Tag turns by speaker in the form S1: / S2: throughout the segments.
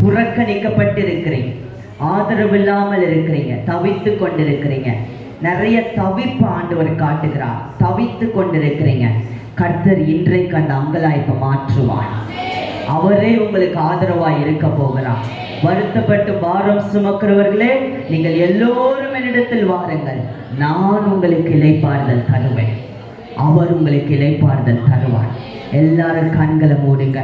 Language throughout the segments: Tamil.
S1: புறக்கணிக்கப்பட்டு இருக்கிறீங்க, ஆதரவு இல்லாமல் இருக்கிறீங்க, தவித்து கொண்டிருக்கிறீங்க. நிறைய தவிப்பு ஆண்டவர் காட்டுகிறார். தவித்து கொண்டிருக்கிறீங்க. கர்த்தர் இன்றைக்கு அந்த அங்கலாய்ப்பை மாற்றுவார். அவரே உங்களுக்கு ஆதரவாய் இருக்க போகிறார். வருத்தப்பட்டு பாரம் சுமக்கிறவர்களே, நீங்கள் எல்லோரும் என்னிடத்தில் வாருங்கள், நான் உங்களுக்கு இளைப்பாறுதல் தருவேன். அவர் உங்களுக்கு இளைப்பாறுதல் தருவார். எல்லாரும் கண்களை மூடுங்க.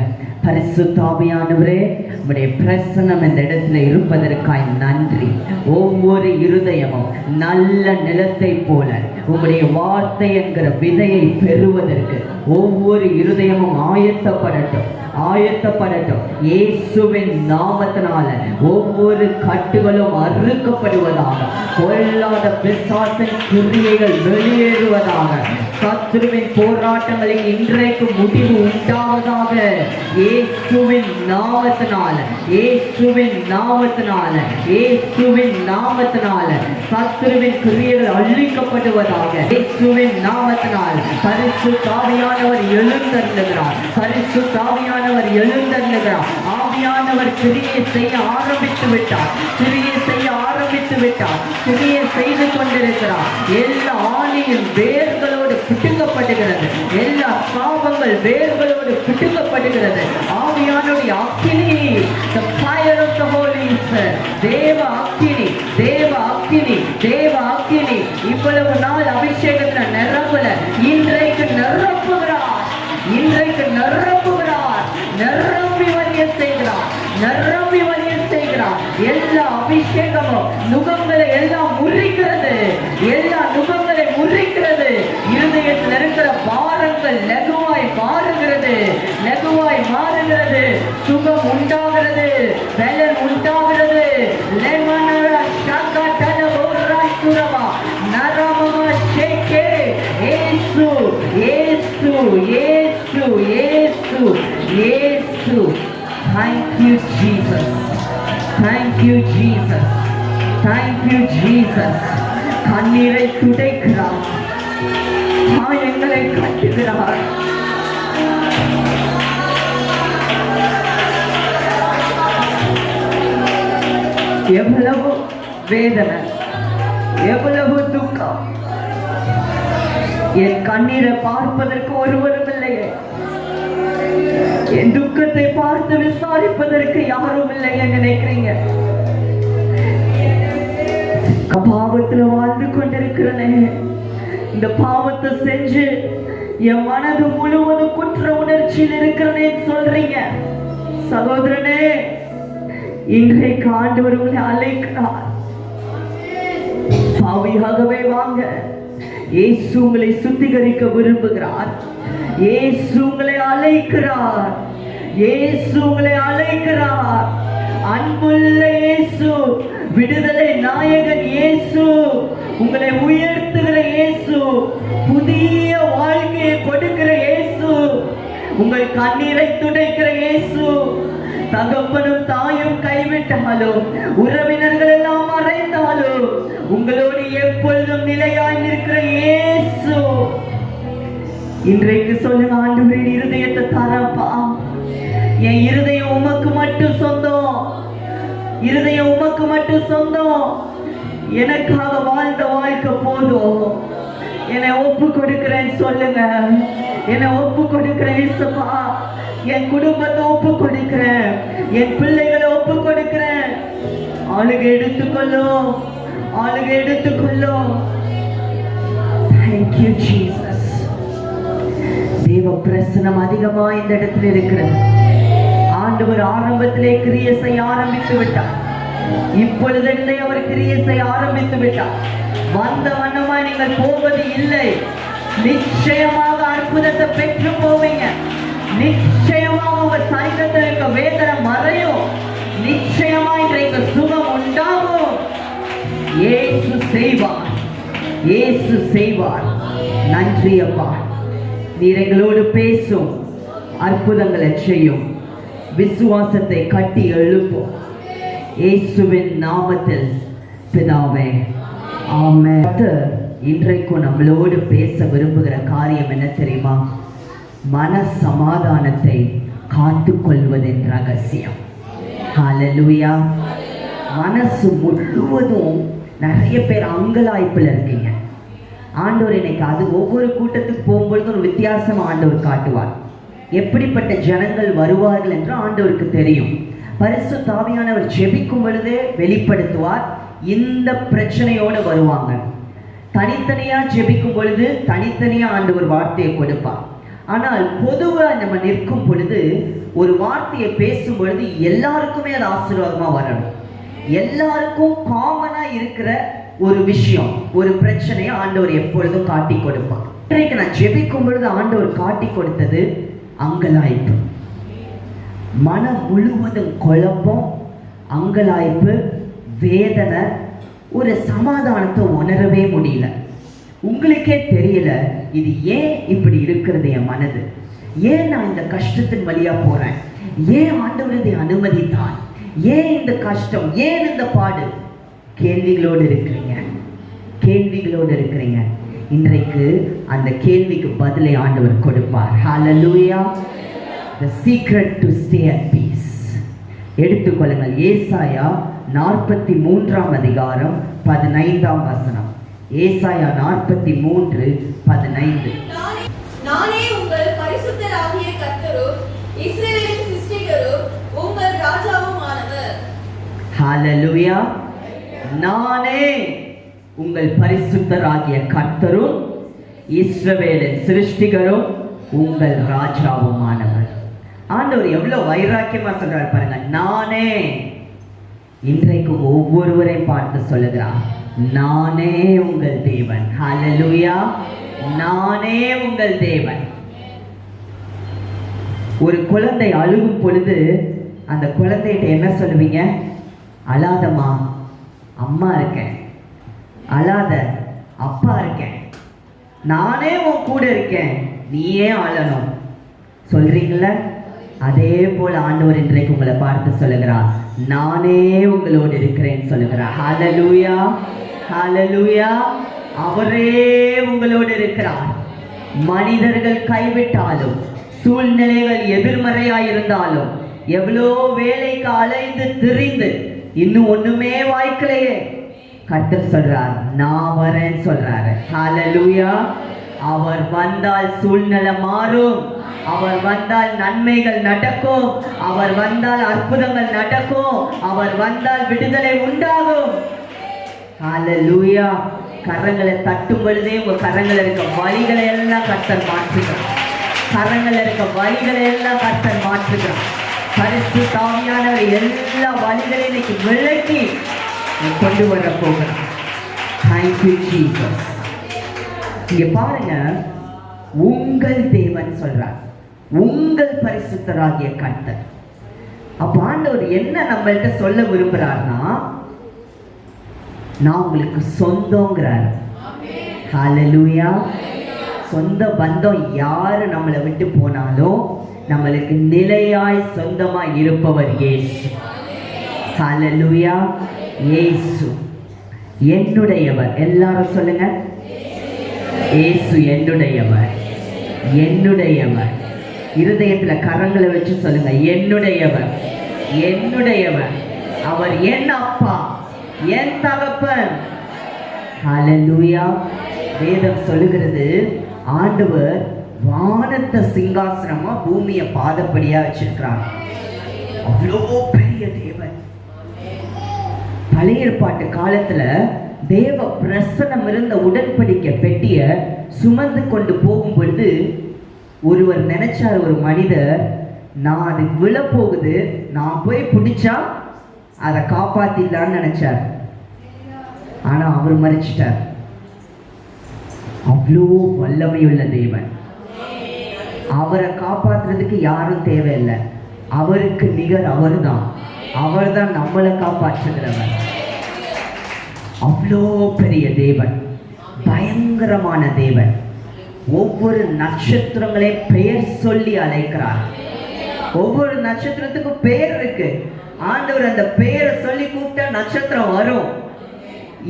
S1: பரிசுத்த ஆவியானவரே, உம்முடைய பிரசன்னம் இந்த இடத்துல இருப்பதற்காய் நன்றி. ஒவ்வொரு இருதயமும் நல்ல நிலத்தை போல உம்முடைய வார்த்தை என்கிற விதையை பெறுவதற்கு ஒவ்வொரு இருதயமும் ஆயத்தப்படட்டும், ஆயத்தப்படட்டும். இயேசுவின் நாமத்தினால ஒவ்வொரு கட்டுகளும் அறுக்கப்படுவதாக, பொல்லாத பிசாசின் கிரியைகள் வெளியேறுவதாக, சத்துருவின் போராட்டங்களில் இன்றைக்கு முடிவு உண்டாவதாக. இயேசுவின் நாமத்தினால, இயேசுவின் நாமத்தினால, இயேசுவின் நாமத்தினால சத்துருவின் கிரியைகள் அழிக்கப்படுவதாக. இயேசுவின் நாமத்தினால் பரிசுத்த ஆவியானவர் எழுந்தருளுகிறார். பரிசுத்த ஆவியானவர் எழுந்தருளுகிறார். ஆவியானவர் கிரியை செய்ய ஆரம்பித்து விட்டார். கிரியை செய்ய ஆரம்பித்து விட்டார். கிரியை செய்து கொண்டிருக்கிறார். எல்லா ஆணியின் வேர்களோடு பிடுங்கப்படுகிறது. எல்லா சாபங்கள் வேர்களோடு பிடுங்கப்படுகிறது. ஆவியானுடைய அக்கினி, the fire of the Holy Spirit, தேவ அக்கினி, தேவ அக்கினி, தேவ அக்கினி இவ்வளவு நாள் அபிஷேகத்துல நிரம்பல, இன்றைக்கு நிரப்புகிறார். இன்றைக்கு நிரப்புகிறார். நிரம்பி வழிய செய்கிறார். நிரம்பி வழிய செய்கிறார். எல்லா அபிஷேகமும் நுகங்களை எல்லாம் முறிக்கிறது. எல்லா நுகங்களை முறிக்கிறது. இருதயத்தில் இருக்கிற பாரங்கள் லகுவாய் மாறுகிறது. லகுவாய் மாறுகிறது. சுகம் உண்டாகிறது. பலன் உண்டாகிறது. லெமனரா ஷாகா தலபோரா சுரமா நரமமா ஷேகே. இயேசு, இயேசு, இயேசு, இயேசு, இயேசு. Thank you Jesus. Thank you Jesus. Thank you Jesus. கண்ணீரை துடைக்கிறார். காயங்களை கட்டுகிறார். எவ்வளவு வேதனை, எவ்வளவு துக்கம். என் கண்ணீரை பார்ப்பதற்கு ஒருவரும் இல்லையே, என் துக்கத்தை பார்த்து விசாரிப்பதற்கு யாரும் இல்லையே நினைக்கிறீங்க. பாவத்துல வாழ்ந்து கொண்டிருக்கிறனே, இந்த பாவத்தை செஞ்சு என் மனது முழுவதும் குற்ற உணர்ச்சியில் இருக்கிறனே சொல்றீங்க. சகோதரனே, இன்றைக்கு ஆண்டவர் உங்களை அழைக்கிறார். பாவியாகவே வாங்க. இயேசு உங்களை சுத்திகரிக்க விரும்புகிறார். இயேசு உங்களை அழைக்கிறார். இயேசு உங்களை அழைக்கிறார். அன்புள்ள இயேசு, விடுதலை நாயகன் இயேசு, உங்களை உயர்த்துகிற இயேசு, புதிய வாழ்க்கையை கொடுக்கிற இயேசு, உங்கள் கண்ணீரை துடைக்கிற இயேசு. தகப்பனும் தாயும் கைவிட்டாலும், உறவினர்கள் எல்லாம் மறைந்தாலும், உங்களோடு எப்பொழுதும் நிலையாய் நிற்கிற இயேசு. இன்றைக்கு சொல்லுங்க, ஆண்டவரே இருதயத்தை தரப்பா. என் இருதயம் உமக்கு மட்டும் சொந்தம். இருதயம் உமக்கு மட்டும் சொந்தம். எனக்காக வாழ்ந்த வாழ்க்கை போதும். என்னை ஒப்பு கொடுக்கிறேன் சொல்லுங்க. என்னை ஒப்பு கொடுக்கிறேன் இயேசுப்பா. என் குடும்பத்தை ஒப்பு கொடுக்கிறேன். என் பிள்ளைகளை ஒப்பு கொடுக்கிறேன். ஆளுகை எடுத்துக்கொள்ளும். ஆளுகை எடுத்துக்கொள்ளும். Thank you Jesus. தேவ பிரசனம் அதிகமா இந்த இடத்துல இருக்கிறது. ஆண்டவர் ஆரம்பத்திலே கிரியை செய்ய ஆரம்பித்து விட்டார். இப்பொழுதே அவர் கிரியை செய்ய ஆரம்பித்து விட்டார். வந்த வண்ணமாய் நீங்கள் போவது இல்லை. நிச்சயமாக அற்புதத்தை பெற்று போவீங்க. நிச்சயமாக உங்க சரீரத்தில் இருக்க வேதனை மறையும். நிச்சயமா இன்றைக்கு சுகம் உண்டாகும். இயேசு செய்வார். இயேசு செய்வார். நன்றி அப்பா. நீர் எங்களோடு பேசும், அற்புதங்களை செய்யும், விசுவாசத்தை கட்டி எழுப்பும். இயேசுவின் நாமத்தில் பிதாவே, ஆமென். இன்றைக்கும் நம்மளோடு பேச விரும்புகிற காரியம் என்ன தெரியுமா? மன சமாதானத்தை காத்துக்கொள்வதின் ரகசியம். ஹalleluya. மனசு முழுவதும் நிறைய பேர் அங்கலாய்ப்புல இருக்கீங்க. ஆண்டவர் இன்னைக்கு அது ஒவ்வொரு கூட்டத்துக்கு போகும்பொழுது ஒரு வித்தியாசம் ஆண்டவர் காட்டுவார். எப்படிப்பட்ட ஜனங்கள் வருவார்கள் என்று ஆண்டவருக்கு தெரியும். பரிசுத்த ஆவியானவர் ஜெபிக்கும் பொழுதே வெளிப்படுத்துவார். இந்த பிரச்சனையோடு வருவாங்க. தனித்தனியா ஜெபிக்கும் பொழுது தனித்தனியா ஆண்டவர் வார்த்தையை கொடுப்பார். ஆனால் பொதுவா நம்ம நிற்கும் பொழுது ஒரு வார்த்தையை பேசும் பொழுது எல்லாருக்குமே அது ஆசீர்வாதமா வரணும். எல்லாருக்கும் காமனா இருக்கிற ஒரு விஷயம், ஒரு பிரச்சனையை ஆண்டவர் எப்பொழுதும் காட்டி கொடுப்பார். இன்றைக்கு நான் ஜெபிக்கும் பொழுது ஆண்டவர் காட்டி கொடுத்தது அங்கலாய்ப்பு. மனம் முழுவதும் குழப்பம், அங்கலாய்ப்பு, வேதனை, ஒரு சமாதானத்தை உணரவே முடியல. உங்களுக்கே தெரியல இது ஏன் இப்படி இருக்கிறது, என் மனது ஏன் நான் இந்த கஷ்டத்தின் வழியா போறேன், ஏன் ஆண்டவர் இதை அனுமதித்தான், ஏன் இந்த கஷ்டம், ஏன் இந்த பாடு. கேள்விகளோடு இருக்கிறீங்க, கேள்விகளோடு இருக்கிறீங்க. இன்றைக்கு அந்த கேள்விக்கு பதிலை ஆண்டவர் கொடுப்பார். ஹalleluya. The secret to stay at peace. எடுத்துக்கொள்ளுங்கள். ஏசாயா 43 அதிகாரம் 15 வசனம். ஏசாயா 43:15.
S2: நானே உங்கள் பரிசுத்தராகிய கர்த்தரும் இஸ்ரவேலின் சிருஷ்டிகரும் உங்கள் ராஜாவும் ஆனவர்.
S1: ஹalleluya. நானே உங்கள் பரிசுத்தராகிய கர்த்தரும் இஸ்ரவேலின் சிருஷ்டிகரும் உங்கள் ராஜாவும் ஆனவர். ஆண்டவர் எவ்வளவு வைராக்கியமா சொல்றார் பாருங்க. நானே. இன்றைக்கு ஒவ்வொருவரை பார்த்து சொல்லுகிறார், நானே உங்கள் தேவன். ஹalleluya. நானே உங்கள் தேவன். ஒரு குழந்தை அழுகும் பொழுது அந்த குழந்தைகிட்ட என்ன சொல்லுவீங்க? அழாதம்மா, அம்மா இருக்கேன். அழாத, அப்பா இருக்கேன். நானே உன் கூட இருக்கேன், நீ ஏன் அழணும் சொல்றீங்கள? அதே போல ஆண்டவர் இன்றைக்கு உங்களை பார்த்து சொல்லுகிறார், நானே உங்களோடு இருக்கிறேன் சொல்லுகிறார். ஹalleluya. ஹalleluya. அவரே உங்களோடு இருக்கிறார். மனிதர்கள் கைவிட்டாலும், சூழ்நிலைகள் எதிர்மறையாயிருந்தாலும், எவ்வளோ வேலைக்கு அலைந்து திரிந்து இன்னும் ஒண்ணுமே வாய்க்கலையே, கர்த்தர் சொல்றார், நான் வரேன் சொல்றாரு. ஹalleluya. அவர் வந்தால் சூழ்நிலை மாறும். அவர் வந்தால் நன்மைகள் நடக்கும். அவர் வந்தால் அற்புதங்கள் நடக்கும். அவர் வந்தால் விடுதலை உண்டாகும். ஹalleluya. கரங்களை தட்டும் பொழுதே உங்க கரங்கள் இருக்க வலிகளை எல்லாம் கர்த்தர் மாற்றுகிறார். கரங்கள் இருக்க வலிகளை எல்லாம் கர்த்தர் மாற்றுகிறார். பரிசுத்த ஆவியானவர் எல்லா வலிகளையும் இன்னைக்கு விலக்கி கொண்டு வர போகிறார். Thank you Jesus. இங்க பாருங்க, உங்கள் தேவன் சொல்றார், உங்கள் பரிசுத்தராகிய கர்த்தர். அப்ப ஆண்டவர் என்ன நம்மள்கிட்ட சொல்ல விரும்புறாருன்னா, நான் உங்களுக்கு சொந்தங்கிறார். ஹalleluya. சொந்த பந்தம் யாரு நம்மளை விட்டு போனாலும் நம்மளுக்கு நிலையாய் சொந்தமாய் இருப்பவர் இயேசு. ஹalleluya. இயேசு என்னுடையவர். எல்லாரும் சொல்லுங்க, இயேசு என்னுடையவர். என்னுடையவர். இருதயத்துல கரங்களை வச்சு சொல்லுங்க, என்னுடையவர். என்னுடையவர். அவர் என் அப்பா, என் தகப்பன். ஹalleluya. வேதம் சொல்லுகிறது, ஆண்டவர் வானத்தை சிங்காசனமா பூமியை பாதப்படியா வச்சிருக்கிறார். அவ்வளோ பெரிய தேவன். பழைய ஏற்பாட்டு காலத்துல தேவ பிரசன்னம் இருந்த உடன்படிக்கை பெட்டிய சுமந்து கொண்டு போகும் பொழுது ஒருவர் நினைச்சார், ஒரு மனிதர், நான் அது விழப்போகுது, நான் போய் பிடிச்சா அதை காப்பாத்திடலான்னு நினைச்சார். ஆனா அவர் மறிச்சிட்டார். அவ்வளோ வல்லமையுள்ள தேவன். அவரை காப்பாற்றுறதுக்கு யாரும் தேவையில்லை. அவருக்கு நிகர் அவர் தான். அவர் தான் நம்மளை காப்பாற்றுகிறவர். அவ்வளோ பெரிய தேவன், பயங்கரமான தேவன். ஒவ்வொரு நட்சத்திரங்களையும் பெயர் சொல்லி அழைக்கிறார். ஒவ்வொரு நட்சத்திரத்துக்கும் பெயர் இருக்கு. ஆண்டவர் அந்த பெயரை சொல்லி கூப்பிட்டா நட்சத்திரம் வரும்.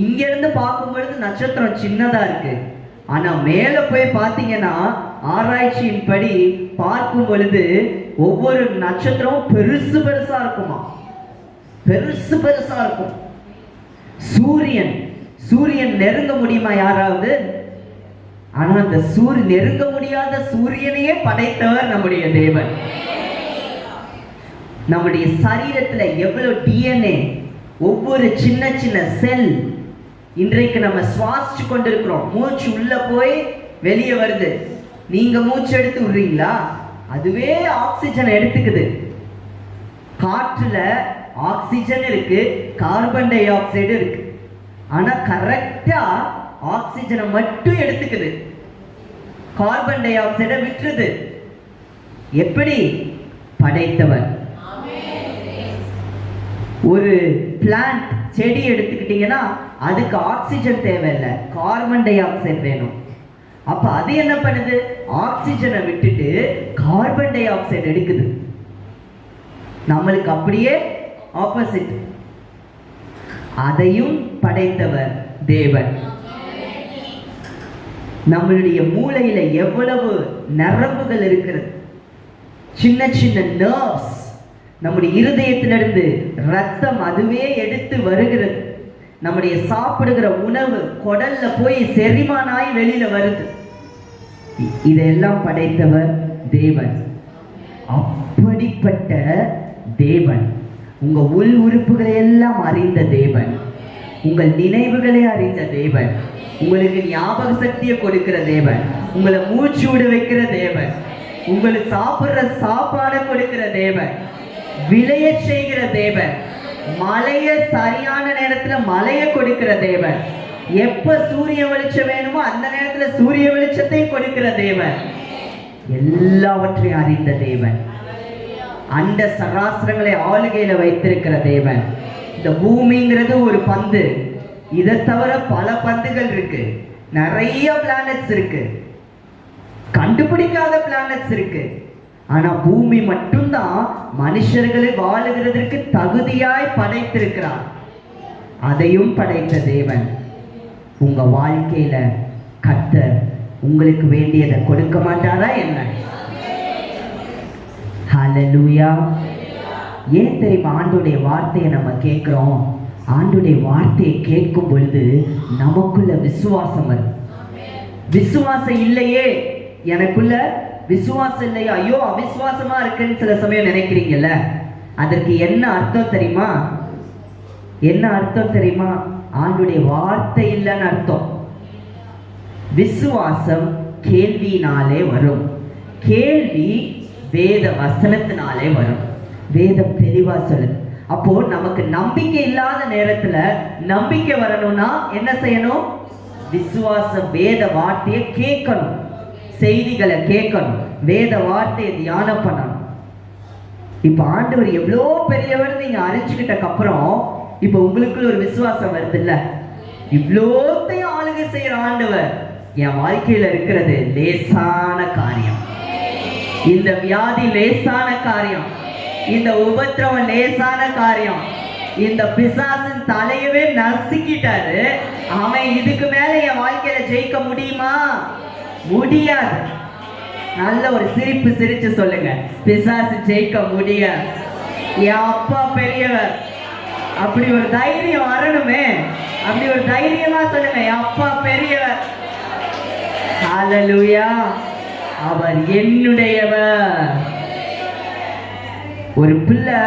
S1: இங்க இருந்து பார்க்கும் பொழுது நட்சத்திரம் சின்னதா இருக்கு. ஆனா மேல போய் பார்த்தீங்கன்னா ஆராய்ச்சியின் படி பார்க்கும் பொழுது ஒவ்வொரு நட்சத்திரமும் பெருசு பெருசா இருக்குமா. பெருசு பெருசா இருக்கும். சூரியன் நெருங்க முடியுமா யாராவது? ஆனா அந்த நெருங்க முடியாத சூரியனையே படைத்தவர் நம்முடைய தேவன். நம்முடைய சரீரத்துல எவ்வளவு டிஎன்ஏ, ஒவ்வொரு சின்ன சின்ன செல் இன்றைக்கு நம்ம சுவாசிச்சு கொண்டிருக்கிறோம். மூச்சு உள்ள போய் வெளியே வருது. நீங்க மூச்சு எடுத்து விடுறீங்களா? அதுவே ஆக்சிஜன் எடுத்துக்குது. காற்றுல ஆக்சிஜன் இருக்கு, கார்பன் டை ஆக்சைடு இருக்கு. ஆனா கரெக்டா ஆக்சிஜனை மட்டும் எடுத்துக்குது, கார்பன் டை ஆக்சைடை விட்டுருது. எப்படி படைத்தவர்? ஒரு பிளான்ட், செடி எடுத்துக்கிட்டீங்கன்னா அதுக்கு ஆக்சிஜன் தேவையில்லை, கார்பன் டை ஆக்சைடு வேணும். அப்ப அது என்ன பண்ணுது? ஆக்சிஜனை விட்டுட்டு கார்பன் டை ஆக்சைடு எடுக்குது. நம்மளுக்கு அப்படியே ஆப்போசிட். அதையும் படைத்தவர் தேவன். நம்மளுடைய மூளையில எவ்வளவு நரம்புகள் இருக்கிறது, சின்ன சின்ன நர்வ்ஸ். நம்முடைய இருதயத்திலிருந்து ரத்தம் அதுவே எடுத்து வருகிறது. நம்முடைய சாப்பிடுகிற உணவு குடல்ல போய் செரிமானாய் வெளியில வருது. இதெல்லாம் படைத்தவர் தேவன். அப்படிப்பட்ட தேவன் உங்க உள் உறுப்புகளை எல்லாம் அறிந்த தேவன், உங்கள் நினைவுகளை அறிந்த தேவன், உங்களுக்கு ஞாபக சக்தியை கொடுக்கிற தேவன், உங்களை மூச்சு விட வைக்கிற தேவன், உங்களுக்கு சாப்பிடுற சாப்பாடை கொடுக்கிற தேவன், விளைய செய்கிற தேவன், மழைய சரியான நேரத்துல மழைய கொடுக்கிற தேவன், எப்ப சூரிய வெளிச்சம் வேணுமோ அந்த நேரத்துல சூரிய வெளிச்சத்தையும் கொடுக்கிற தேவன், எல்லாவற்றையும் அறிந்த தேவன், அந்த சராசரங்களை ஆளுகையில வைத்திருக்கிற தேவன். இந்த பூமிங்கிறது ஒரு பந்து, இதை தவிர பல பந்துகள் இருக்கு, நிறைய பிளானட்ஸ் இருக்கு, கண்டுபிடிக்காத பிளானட்ஸ் இருக்கு. ஆனா பூமி மட்டும்தான் மனுஷர்களை வாழுகிறதற்கு தகுதியாய் படைத்திருக்கிறார். அதையும் படைத்த தேவன். உங்க வாழ்க்கையில கர்த்தர் உங்களுக்கு வேண்டியதை கொடுக்க மாட்டாரா என்ன? ஹல்லேலூயா. ஏன் தெரியுமா ஆண்டோடைய வார்த்தையை நம்ம கேட்கிறோம்? ஆண்டோடைய வார்த்தையை கேட்கும் பொழுது நமக்குள்ள விசுவாசம் வரும். விசுவாசம் இல்லையே, எனக்குள்ள விசுவாசம் இல்லையா, ஐயோ அவிசுவாசமா இருக்குன்னு சில சமயம் நினைக்கிறீங்கல்ல, அதற்கு என்ன அர்த்தம் தெரியுமா? என்ன அர்த்தம் தெரியுமா? ஆண்டுடைய வார்த்தை இல்லைன்னு அர்த்தம். விசுவாசம் கேள்வியினாலே வரும், கேள்வி வேத வசனத்தினாலே வரும். வேதம் தெளிவா சொல்லுது. அப்போ நமக்கு நம்பிக்கை இல்லாத நேரத்துல நம்பிக்கை வரணும்னா என்ன செய்யணும்? விசுவாசம், வேத வார்த்தையை கேட்கணும், செய்திகளை கேட்கணும், வேத வார்த்தையை தியானம் பண்ணணும். இப்ப ஆண்டவர் எவ்வளோ பெரியவர் நீங்க அறிஞ்சுக்கிட்டக்கு அப்புறம் இப்ப உங்களுக்குள்ள ஒரு விசுவாசம் வருது இல்ல, இவ்வளோத்தையும் ஆளுகை செய்யற ஆண்டவர் என் வாழ்க்கையில இருக்கிறது லேசான காரியம், இந்த வியாதி லேசான காரியம், இந்த உபத்திரவம் லேசான காரியம், இந்த பிசாசின் தலையவே நசுக்கிட்டாரு, அவன் இதுக்கு மேல என் வாழ்க்கையில ஜெயிக்க முடியுமா? முடியாது. நல்ல ஒரு சிரிப்பு சிரிச்சு சொல்லுங்க, பிசாசு ஜெயிக்க முடியாது, என் அப்பா பெரியவர். அப்படி ஒரு தைரியம் வரணுமே, அப்படி ஒரு தைரியமா சொல்லுங்க, என் அப்பா பெரியவர். ஹல்லேலூயா. அவர் என்னுடையவர். ஒரு பிள்ளை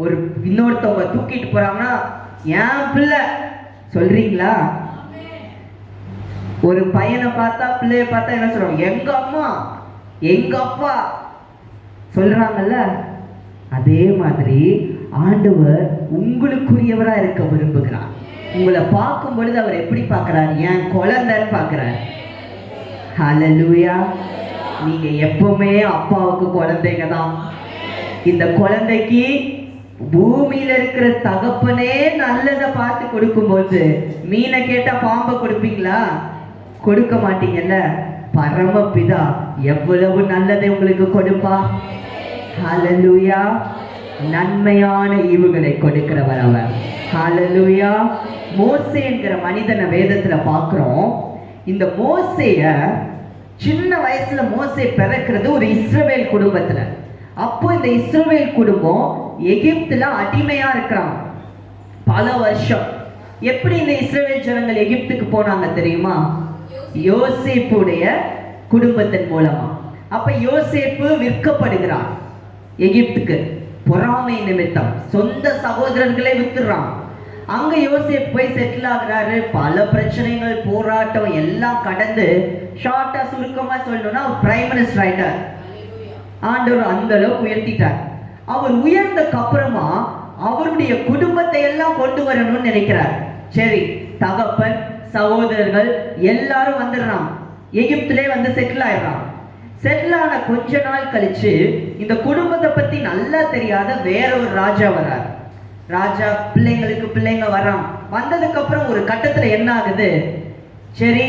S1: ஒரு இன்னொருத்தவங்க தூக்கிட்டு போறாங்கன்னா என் பிள்ளை சொல்றீங்களா? ஒரு பையனை பார்த்தா பிள்ளைய பார்த்தா என்ன சொல்றாங்க? எங்க அம்மா எங்க அப்பா சொல்றாங்கல்ல. அதே மாதிரி ஆண்டவர் உங்களுக்குரியவரா இருக்க விரும்புகிறார். உங்களை பார்க்கும் பொழுது அவர் எப்படி பார்க்கிறார்? என் குழந்தைன்னு பார்க்கிறார். ஹல்லேலூயா. நீங்க எப்பவுமே அப்பாவுக்கு குழந்தைங்க தான். இந்த குழந்தைக்கு பூமியில இருக்கிற தகப்பனே நல்லதை பார்த்து கொடுக்கும்போது மீனை கேட்டா பாம்பை கொடுப்பீங்களா? கொடுக்க மாட்டீங்கல்ல. பரமபிதா எவ்வளவு நல்லதை உங்களுக்கு கொடுப்பா. ஹல்லேலூயா. நன்மையான ஈவுகளை கொடுக்கிறவர் அவர். ஹல்லேலூயா. மோசே என்கிற மனிதனை வேதத்துல பார்க்கிறோம். இந்த மோசேய சின்ன வயசுல மோசே பிறக்கிறது ஒரு இஸ்ரவேல் குடும்பத்துல. அப்போ இந்த இஸ்ரவேல் குடும்பம் எகிப்துல அடிமையா இருக்கிறான் பல வருஷம். எப்படி இந்த இஸ்ரவேல் ஜனங்கள் எகிப்துக்கு போனாங்க தெரியுமா? யோசேப்புடைய குடும்பத்தின் மூலமா. அப்ப யோசேப்பு விற்கப்படுகிறான் எகிப்துக்கு, பொறாமை நிமித்தம் சொந்த சகோதரர்களை வித்துறான். அங்க யோசேப்பு போய் செட்டில் ஆகுறாரு. பல பிரச்சனைகள், போராட்டம் எல்லாம் கடந்து, ஷார்ட்டா சுருக்கமா சொல்லணும்னா பிரைம் மினிஸ்டர் ஆயிட்டார். ஆண்டவர் அந்த அளவுக்கு உயர்த்திட்டார். அவர் உயர்ந்ததுக்கு அப்புறமா அவருடைய குடும்பத்தை எல்லாம் கொண்டு வரணும்னு நினைக்கிறார். சரி, தகப்பன் சகோதரர்கள் எல்லாரும் வந்துடுறான், எகிப்திலே வந்து செட்டில் ஆயிடுறான். செட்டில் ஆன கொஞ்ச நாள் கழிச்சு இந்த குடும்பத்தை பத்தி நல்லா தெரியாத வேற ஒரு ராஜா வர்றார். ராஜா பிள்ளைங்களுக்கு பிள்ளைங்க வர்றான். வந்ததுக்கு அப்புறம் ஒரு கட்டத்துல என்ன ஆகுது, சரி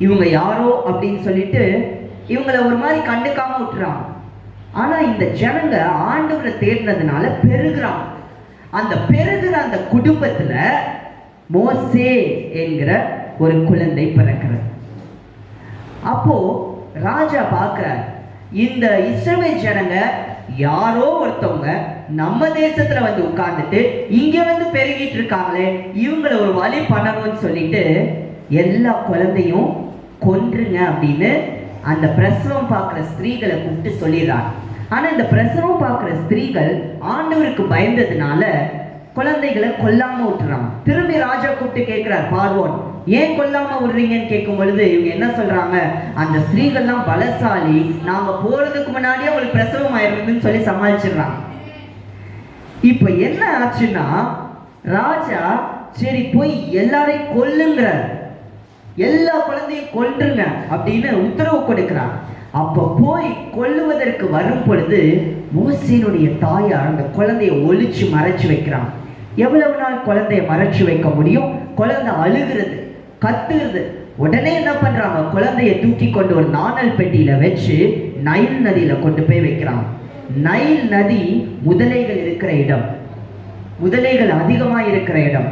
S1: இவங்க யாரோ அப்படின்னு சொல்லிட்டு இவங்களை ஒரு மாதிரி கண்டுக்காம விட்டுறான். ஆனா இந்த ஜனங்க ஆண்டவரை தேடினதுனால பெருகிறான். அந்த பெருகிற அந்த குடும்பத்துல மோசே என்கிற ஒரு குழந்தை பிறக்கிறது. அப்போ ராஜா பார்க்கிறார், இந்த இஸ்ரவேல் ஜனங்க யாரோ ஒருத்தவங்க நம்ம தேசத்துல வந்து உட்கார்ந்துட்டு இங்க வந்து பெருகிட்டு இருக்காங்களே, இவங்களை ஒரு வழி பண்ணணும்னு சொல்லிட்டு எல்லா குழந்தையும் கொன்றுங்க அப்படின்னு அந்த பிரசவம் பார்க்கிற ஸ்திரீகளை கூப்பிட்டு சொல்லிடுறாங்க. ஆனா இந்த பிரசவம் பார்க்கிற ஸ்திரீகள் ஆண்டவருக்கு பயந்ததுனால குழந்தைகளை கொல்லாம விட்டுறாங்க. திரும்பி ராஜா கூப்பிட்டு கேட்கிறார், பார்வோன் ஏன் கொல்லாம விடுறீங்கன்னு கேட்கும் பொழுது இவங்க என்ன சொல்றாங்க, அந்த ஸ்திரீகள்லாம் பலசாலி, நாங்க போறதுக்கு முன்னாடியே அவங்களுக்கு பிரசவம் ஆயிருக்குன்னு சொல்லி சமாளிச்சிடுறாங்க. இப்ப என்ன ஆச்சுன்னா, ராஜா சரி போய் எல்லாரையும் கொல்லுங்கிறார், எல்லா குழந்தையும் கொல்லுங்க அப்படின்னு உத்தரவு கொடுக்கிறார். அப்ப போய் கொல்லுவதற்கு வரும் பொழுது மோசேனுடைய தாயார் அந்த குழந்தைய ஒளிச்சு மறைச்சு வைக்கிறான். எவ்வளவு நாள் குழந்தைய மறைச்சு வைக்க முடியும்? குழந்தை அழுகிறது, கத்துகிறது. உடனே என்ன பண்றாங்க, குழந்தைய தூக்கி கொண்டு ஒரு நாணல் பெட்டியில வச்சு நைல் நதியில கொண்டு போய் வைக்கிறாங்க. நைல் நதி முதலைகள் இருக்கிற இடம், முதலைகள் அதிகமா இருக்கிற இடம்.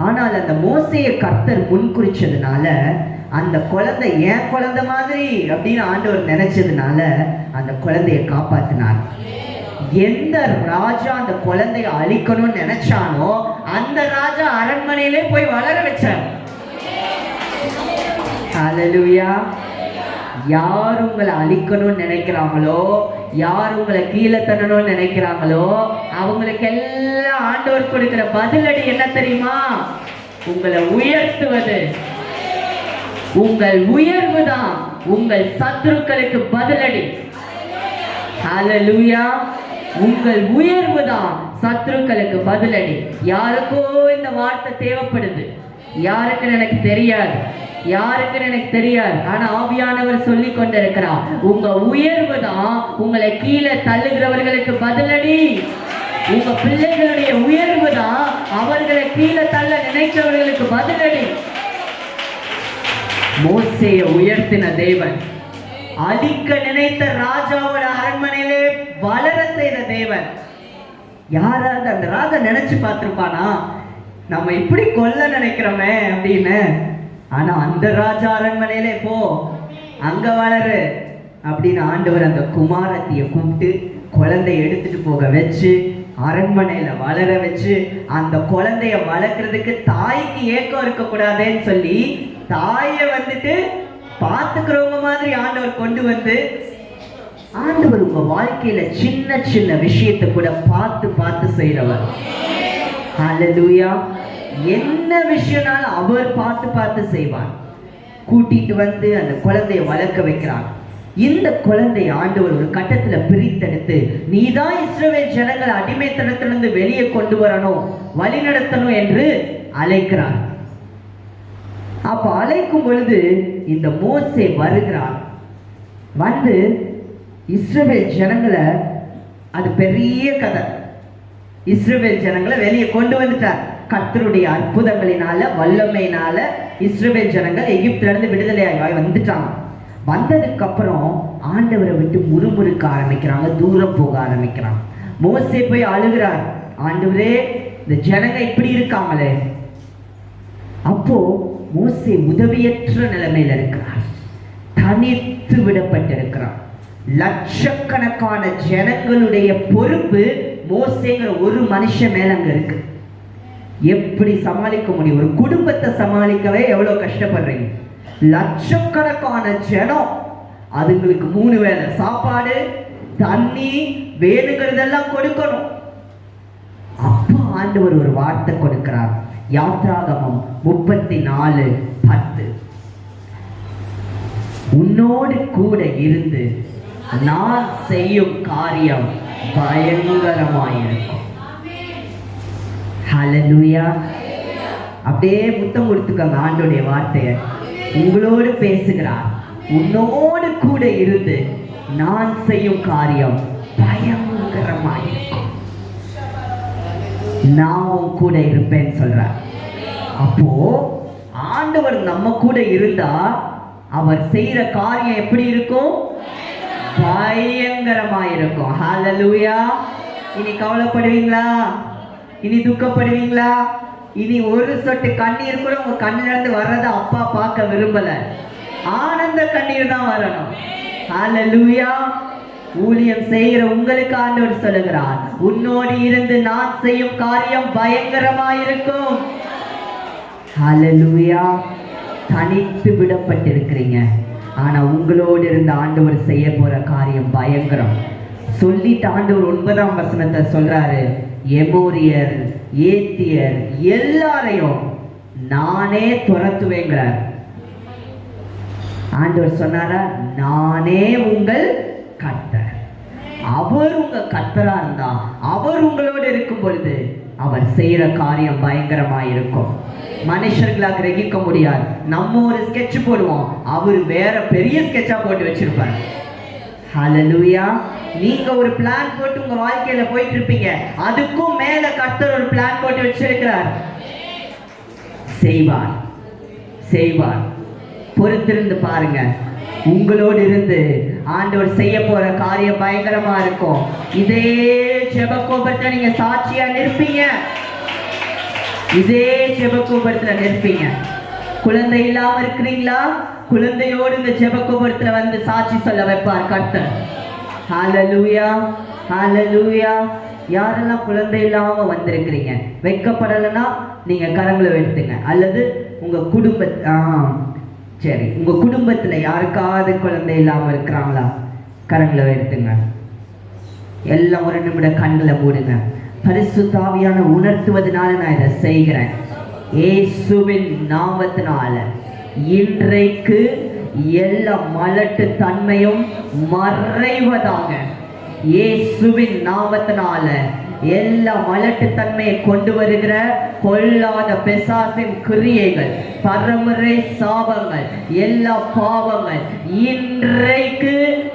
S1: ஆனால் அந்த மோசேயை கர்த்தர் முன்குறிச்சதுனால அந்த குழந்தை ஏன் குழந்தை மாதிரி அப்படின்னு ஆண்டவர் நினைச்சதுனால அந்த குழந்தையை காப்பாத்தினார். எந்த ராஜா அந்த குழந்தைய அழிக்கணும்னு நினைச்சானோ அந்த ராஜா அரண்மனையிலே போய் வளர வச்சார். ஹல்லேலூயா. யார் உங்களை அழிக்கணும்னு நினைக்கிறாங்களோ, யார் உங்களை கீழே தள்ளணும்னு நினைக்கிறாங்களோ அவங்களுக்கு எல்லாம் ஆண்டவர் கொடுக்கிற பதிலடி என்ன தெரியுமா? உங்களை உயர்த்துவது. உங்கள் உயர்வு தான் உங்கள் சத்துருக்களுக்கு பதிலடி. ஹல்லேலூயா. உங்கள் உயர்வு தான் சத்துருக்களுக்கு பதிலடி. யாருக்கோ இந்த வார்த்தை தேவைப்படுது, யாருக்குன்னு எனக்கு தெரியாது, யாருக்குன்னு எனக்கு தெரியாது. ஆனா ஆவியானவர் சொல்லி கொண்டிருக்கிறார், உங்க உயர்வு தான் உங்களை கீழே தள்ளுகிறவர்களுக்கு பதிலடி. உங்க பிள்ளைகளுடைய உயர்வு தான் அவர்களை கீழே தள்ள நினைக்கிறவர்களுக்கு பதிலடி. மோசேயை உயர்த்தின தேவன், அழிக்க நினைத்த ராஜாவோட அரண்மனையிலே வளர செய்த தேவன். யாராவது அந்த ராஜா நினைச்சு பார்த்திருப்பானா நம்ம இப்படி கொல்ல நினைக்கிறோமே அப்படின்னு? ஆனா அந்த ராஜா அரண்மனையிலே போ, அங்க வளரு அப்படின்னு ஆண்டவர் அந்த குமாரத்திய கூப்பிட்டு குழந்தைய எடுத்துட்டு போக வச்சு அரண்மனையில வளர வச்சு, அந்த குழந்தைய வளர்க்கறதுக்கு தாய்க்கு ஏக்கம் இருக்கக்கூடாதுன்னு சொல்லி தாயை வந்துட்டு பார்த்துக்கிறவங்க மாதிரி ஆண்டவர் கொண்டு வந்து, ஆண்டவர் உங்க வாழ்க்கையில சின்ன சின்ன விஷயத்தை கூட பார்த்து பார்த்து செய்யறவர். ஹல்லேலூயா. என்ன விஷயம்னாலும் அவர் பார்த்து பார்த்து செய்வார். கூட்டிட்டு வந்து அந்த குழந்தைய வளர்க்க வைக்கிறார். இந்த குழந்தை ஆண்டவர் ஒரு கட்டத்துல பிரித்தெடுத்து, நீதான் இஸ்ரவேல் ஜனங்கள் அடிமைத்தனத்திலிருந்து வெளியே கொண்டு வரணும், வழி நடத்தணும் என்று அழைக்கிறார். அப்ப அழைக்கும் பொழுது இந்த மோசே வருகிறார். வந்து இஸ்ரவேல் ஜனங்களை, அது பெரிய கதை, இஸ்ரவேல் ஜனங்களை வெளியே கொண்டு வந்துட்டார். கர்த்தருடைய அற்புதங்களினால வல்லமையினால இஸ்ரவேல் ஜனங்கள் எகிப்துல இருந்து விடுதலையாகி வந்துட்டாங்க. வந்ததுக்கு அப்புறம் ஆண்டவரை விட்டு முறுமுறுக்க ஆரம்பிக்கிறாங்க, தூரம் போக ஆரம்பிக்கிறாங்க. மோசே போய் அழுகிறார், ஆண்டவரே இந்த ஜனங்க இப்படி இருக்காங்களே. அப்போ மோசே உதவியற்ற நிலைமையில இருக்கிறார், தனித்து விடப்பட்டிருக்கிறார். லட்சக்கணக்கான ஜனங்களுடைய பொறுப்பு மோசேங்கிற ஒரு மனுஷன் மேல அங்க இருக்கு. எப்படி சமாளிக்க முடியும்? ஒரு குடும்பத்தை சமாளிக்கவே எவ்வளவு கஷ்டப்படுறீங்க. லட்சக்கணக்கான ஜனம், அதுங்களுக்கு 3 வேளை சாப்பாடு தண்ணி வேணுங்கிறதெல்லாம் கொடுக்கணும். அப்ப ஆண்டவர் ஒரு வார்த்தை கொடுக்கிறார். யாத்ராகமம் 34:10, உன்னோடு கூட இருந்து நான் செய்யும் காரியம் பயங்கரமாயிருக்கும். ஹல்லேலூயா. அப்படியே முத்தம் கொடுத்துக்கோங்க ஆண்டோடைய வார்த்தையை. உங்களோடு பேசுகிறார். உன்னோடு கூட இருந்து நான் செய்யும் காரியம் பயங்கரமாயிருக்கும். நான் உன் கூட இருப்பேன்னு சொல்றார். அப்போ ஆண்டவர் நம்ம கூட இருந்தா அவர் செய்யற காரியம் எப்படி இருக்கும்? பயங்கரமாயிருக்கும். ஹல்லேலூயா. இனி கவலைப்படுவீங்களா? இனி துக்கப்படுவீங்களா? இனி ஒரு சொட்டு கண்ணீர் கூட உங்க கண்ணில இருந்து வர்றத அப்பா பார்க்க விரும்பல. ஆனந்த கண்ணீர் தான் வரணும். ஹல்லேலூயா. ஊழியம் செய்கிற உங்களுக்கு ஆண்டவர் சொல்லுகிறார், உன்னோடு இருந்து நான் செய்யும் காரியம் பயங்கரமாயிருக்கும். ஹல்லேலூயா. தனித்து விடப்பட்டிருக்கிறீங்க, ஆனா உங்களோடு இருந்த ஆண்டவர் செய்ய போற காரியம் பயங்கரம். சொல்லிட்டு ஆண்டவர் 9ஆம் வசனத்தை சொல்றாரு, எமோரியர் ஏத்தியர் எல்லாரையும் நானே துரத்துவேங்கிறார். ஆண்டவர் சொன்னாரா, நானே உங்கள் கர்த்தர். அவர் உங்க கர்த்தரா இருந்தா, அவர் உங்களோடு இருக்கும் பொழுது அவர் செய்யற காரியம் பயங்கரமாயிருக்கும். மனுஷர்களா கிரகிக்க முடியாது. நம்ம ஒரு ஸ்கெட்ச் போடுவோம், அவர் வேற பெரிய ஸ்கெட்சா போட்டு வச்சிருப்பார். ஹல்லேலூயா. நீங்க ஒரு பிளான் போட்டு உங்க வாழ்க்கையில போயிட்டு இருப்பீங்க, அதுக்கும் மேல கர்த்தர் ஒரு பிளான் போட்டு வச்சிருக்கிறார். செய்வார், செய்வார். பொறுத்திருந்து பாருங்க. உங்களோடு இருந்து ஆண்டவர் செய்ய போற காரியம் பயங்கரமா இருக்கும். இதே ஜெபக்கோபுரத்துல நீங்க சாட்சியா நிற்பீங்க. இதே ஜெபக்கோபுரத்துல நிற்பீங்க. குழந்தை இல்லாம இருக்கிறீங்களா? குழந்தையோடு இந்த ஜெபக்கோபுரத்துல வந்து சாட்சி சொல்ல வைப்பார் கர்த்தர். ஹல்லேலூயா, ஹல்லேலூயா. யாரெல்லாம் குழந்தை இல்லாம வந்திருக்கிறீங்க, வெட்கப்படலைன்னா நீங்க கரங்களை எடுத்துங்க. அல்லது உங்க சரி, உங்க குடும்பத்துல யாருக்காவது குழந்தை இல்லாம இருக்கிறாங்களா? கரங்களை எடுத்துங்க. எல்லாம் ஒரு நிமிடம் கண்களை மூடுங்க. பரிசுத்த ஆவியான உணர்த்துவதனால நான் இதை செய்கிறேன். இயேசுவின் நாமத்தினால இன்றைக்கு எல்லா மலட்டு தன்மையும் மறைவதாக. இயேசுவின் நாமத்தினால எல்லா மலட்டு தன்மையை கொண்டு வருகிற பொல்லாத பிசாசின் கிரியைகள், பரம்பரை சாபங்கள், எல்லா பாவங்கள் இன்றைக்கு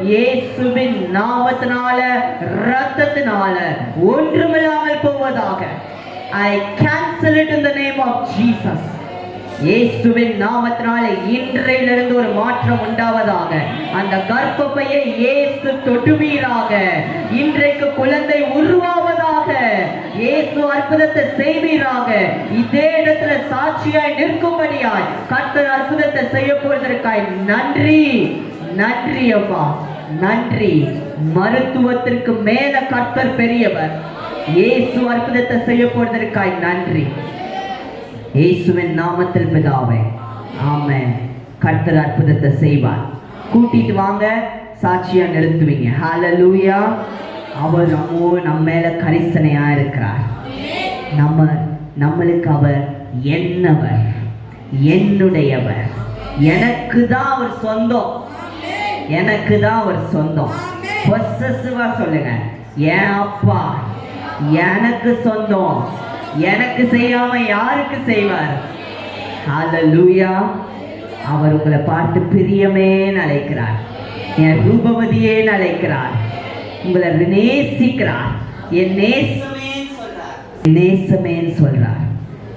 S1: இயேசுவின் நாமத்தினால இரத்தத்தினால ஒன்றுமில்லாமல் போவதாக. I cancel it in the name of Jesus. இயேசுவின் நாமத்தினாலே இன்றையிலிருந்து ஒரு மாற்றம் உண்டாவதாக. அந்த கர்ப்பப்பையை இயேசு தொடுவீராக. இன்றைக்கு குழந்தை உருவாவதாக. இயேசு அற்புதத்தை செய்வீராக. இதே இடத்துல சாட்சியாய் நிற்கும்படியாய் கர்த்தர் அற்புதத்தை செய்ய போவதற்காய் நன்றி, நன்றி அப்பா, நன்றி. மருத்துவத்திற்கு மேல கர்த்தர் பெரியவர். இயேசு அற்புதத்தை செய்ய போவதற்காய் நன்றி. இயேசுவின் நாமத்தில் பிதாவே, ஆமென். கர்த்தர் அற்புதத்தை செய்வார். கூட்டிட்டு வாங்க, சாட்சியா நிறுத்துவீங்க. ஹல்லேலூயா. அவர் நம்ம மேல கரிசனையா இருக்கிறார். நம்மளுக்கு அவர் என்னவர், என்னுடையவர். எனக்கு தான் அவர் சொந்தம், எனக்கு தான் அவர் சொந்தம். பொசசிவா சொல்லுங்க, என் அப்பா எனக்கு சொந்தம். எனக்கு செய்யாம யாருக்கு செய்வார்? ஹல்லேலூயா. அவர் உங்களை பார்த்து பிரியமே அழைக்கிறார், என் ரூபவதியே அழைக்கிறார், உங்களை நேசிக்கிறார். என் நேசமேன்னு சொல்றார்.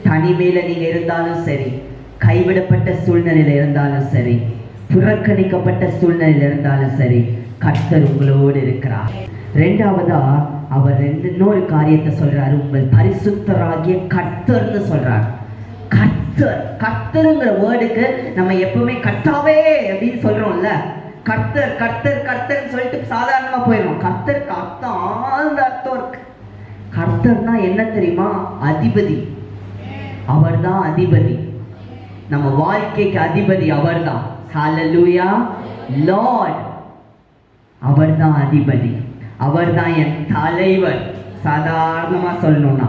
S1: தனிமையில நீங்க இருந்தாலும் சரி, கைவிடப்பட்ட சூழ்நிலையில இருந்தாலும் சரி, புறக்கணிக்கப்பட்ட சூழ்நிலையில இருந்தாலும் சரி, கர்த்தர் உங்களோடு இருக்கிறார். ரெண்டாவதா அவர் இன்னொரு காரியத்தை சொல்றாரு, உங்கள் பரிசுத்தராகிய கர்த்தர்னு சொல்றார். கர்த்தர், கர்த்தருங்கிற வேர்டுக்கு நம்ம எப்பவுமே கர்த்தாவே அப்படின்னு சொல்றோம்ல. கர்த்தர் கர்த்தர் கர்த்தர்னு சொல்லிட்டு சாதாரணமா போயிடும். கர்த்தருக்கு அர்த்தம், ஆழ்ந்த அர்த்தம் இருக்கு. கர்த்தர்னா என்ன தெரியுமா? அதிபதி. அவர்தான் அதிபதி. நம்ம வாழ்க்கைக்கு அதிபதி அவர்தான். ஹல்லேலூயா. லார்ட், அவர்தான் அதிபதி. அவர்தான் என் தலைவர். சாதாரணமா சொல்லணும்னா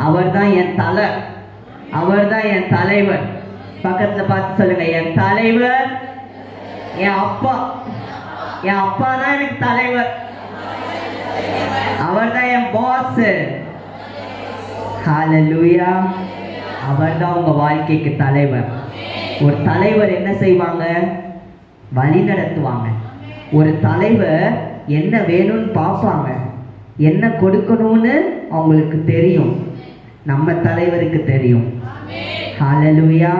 S1: அவர்தான் என் தலை. அவர்தான் என் தலைவர். பக்கத்துல பார்த்து சொல்லுங்க, என் தலைவர் என் அப்பா. என் அப்பா தான் எனக்கு தலைவர். அவர்தான் என் பாஸ். ஹல்லேலூயா. அவர்தான் உங்க வாழ்க்கைக்கு தலைவர். ஒரு தலைவர் என்ன செய்வாங்க? வழி நடத்துவாங்க. ஒரு தலைவர் என்ன வேணும்னு பார்ப்பாங்க, என்ன கொடுக்கணும்னு அவங்களுக்கு தெரியும். நம்ம தலைவருக்கு தெரியும். ஹல்லேலூயா.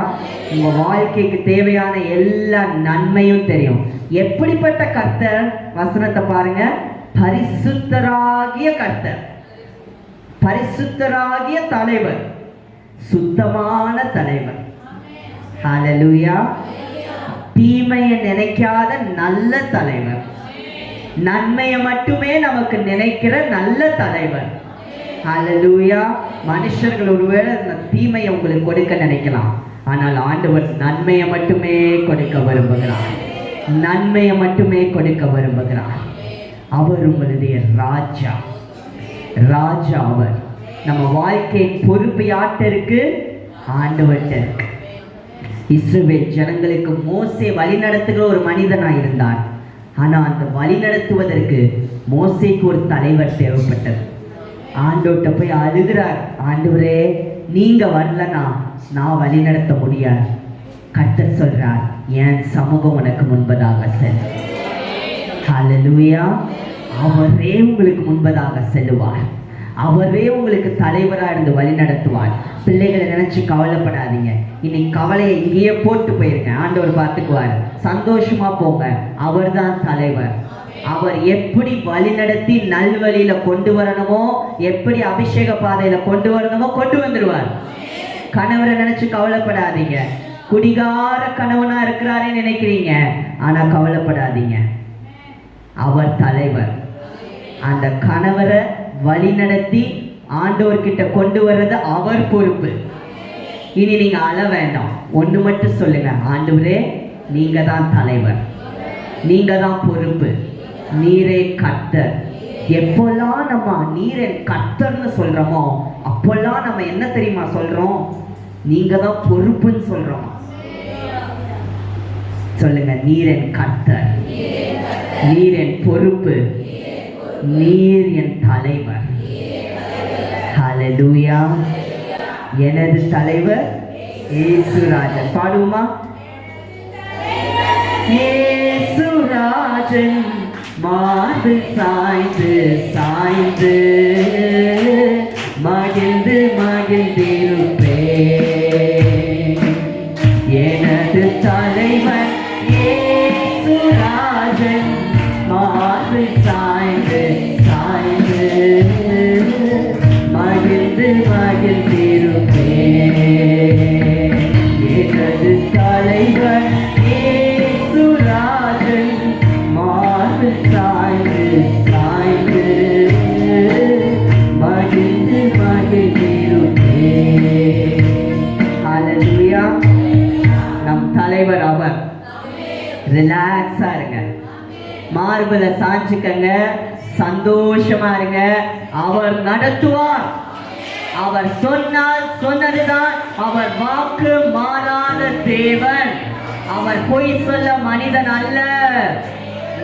S1: உங்க வாழ்க்கைக்கு தேவையான எல்லா நன்மையும் தெரியும். எப்படிப்பட்ட கர்த்தர்? வசனத்தை பாருங்க. பரிசுத்தராகிய கர்த்தர், பரிசுத்தராகிய தலைவர், சுத்தமான தலைவர். ஹல்லேலூயா. தீமையை நினைக்காத நல்ல தலைவர், நன்மையை மட்டுமே நமக்கு நினைக்கிற நல்ல தலைவர். ஹல்லேலூயா. மனுஷர்கள் ஒருவேளை தீமையை உங்களுக்கு கொடுக்க நினைக்கலாம், ஆனால் ஆண்டவர் நன்மையை மட்டுமே கொடுக்க விரும்புகிறார். நன்மையை மட்டுமே கொடுக்க விரும்புகிறார். அவர் உங்களுடைய ராஜா. ராஜா அவர். நம்ம வாழ்க்கை பொறுப்பு யார்கிட்ட இருக்கு? ஆண்டவர்கிட்ட இருக்கு. இஸ்ரவேல் ஜனங்களுக்கு மோசே வழி நடத்துகிற ஒரு மனிதனா இருந்தார். ஆனா அந்த வழி நடத்துவதற்கு மோசேக்கு ஒரு தலைவர் தேவைப்பட்டது. ஆண்டவர்கிட்ட போய் அழுகிறார், ஆண்டவரே நீங்க வரலனா நான் வழி நடத்த முடியாது. கர்த்தர் சொல்றார், என் சமூகம் உனக்கு முன்பதாக செல். ஹல்லேலூயா. அவரே உங்களுக்கு முன்பதாக செல்லுவார். அவரே உங்களுக்கு தலைவராக இருந்து வழி நடத்துவார். பிள்ளைகளை நினைச்சு கவலைப்படாதீங்க. இன்னைக்கு கவலையை இங்கேயே போட்டு போயிருங்க. ஆண்டவர் பார்த்துக்குவார். சந்தோஷமா போங்க. அவர் தான் தலைவர். அவர் எப்படி வழி நடத்தி நல்வழியில கொண்டு வரணுமோ, எப்படி அபிஷேக பாதையில கொண்டு வரணுமோ கொண்டு வந்துடுவார். கணவரை நினைச்சு கவலைப்படாதீங்க. குடிகார கணவனா இருக்கிறாரே நினைக்கிறீங்க, ஆனா கவலைப்படாதீங்க. அவர் தலைவர். அந்த கணவரை வழி நடத்தி ஆண்டவர்கிட்ட கொண்டு வர்றது அவர் பொறுப்பு. இனி நீங்க அழ வேண்டாம். ஒண்ணு மட்டும் சொல்லுங்க, ஆண்டவரே நீங்க தான் தலைவர், நீங்க தான் பொறுப்பு, நீரே கர்த்தர். எப்பெல்லாம் நம்ம நீரே கர்த்தர்னு சொல்றோமோ அப்பெல்லாம் நம்ம என்ன தெரியுமா சொல்றோம்? நீங்க தான் பொறுப்புன்னு சொல்றோம். சொல்லுங்க, நீர் என் கர்த்தர், நீர் என் பொறுப்பு, நீர் என் தலைவர். ஹல்லேலூயா. எனது தலைவர் இயேசுராஜன். பாடுவோமா? இயேசுராஜன் மார்பு சாய்ந்து சாய்ந்து மகிழ்ந்து மகிழ்ந்திருப்பே. எனது தலைவர் இயேசுராஜன் மார்பு சாய்ந்து சாய்ந்து மகிழ்ந்து மகிழ்ந்திருப்பே. எனது தலைவர் இயேசுராஜன் மார்பு சாய்ந்து சாய்ந்து மகிழ்ந்து மகிழ்ந்திருப்பே. ஹல்லேலூயா. நம் தலைவர் அவர். ரிலாக்ஸா இருங்க, மார்புல சாஞ்சுக்கங்க, சந்தோஷமா இருங்க. அவர் நடத்துவார். அவர் சொன்னால் சொன்னதுதான். அவர் வாக்கு மாறாத தேவன். அவர் பொய் சொல்ல மனிதன் அல்ல.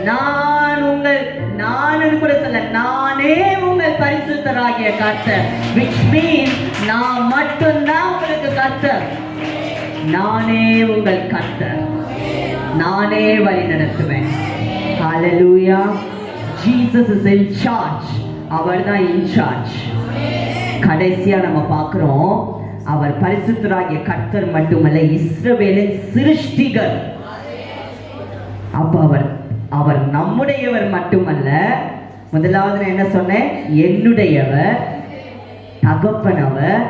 S1: நான் கூட சொல்ல, நானே உங்கள் பரிசுத்தராகிய கர்த்தர். which means நான் மட்டும்தான் உங்களுக்கு கர்த்தர். நானே உங்கள் கர்த்தர், நானே வழி நடத்துவேன். ஹல்லேலூயா. Jesus is in charge. அவர் தான் in charge. கடைசியா நம்ம பார்க்கிறோம், அவர் பரிசுத்தராகிய கர்த்தர் மட்டுமல்ல, இஸ்ரவேலின் சிருஷ்டிகர். அப்ப அவர் நம்முடையவர் மட்டுமல்ல. முதலாவது நான் என்ன சொன்னேன்? என்னுடையவர், தகப்பனவர்.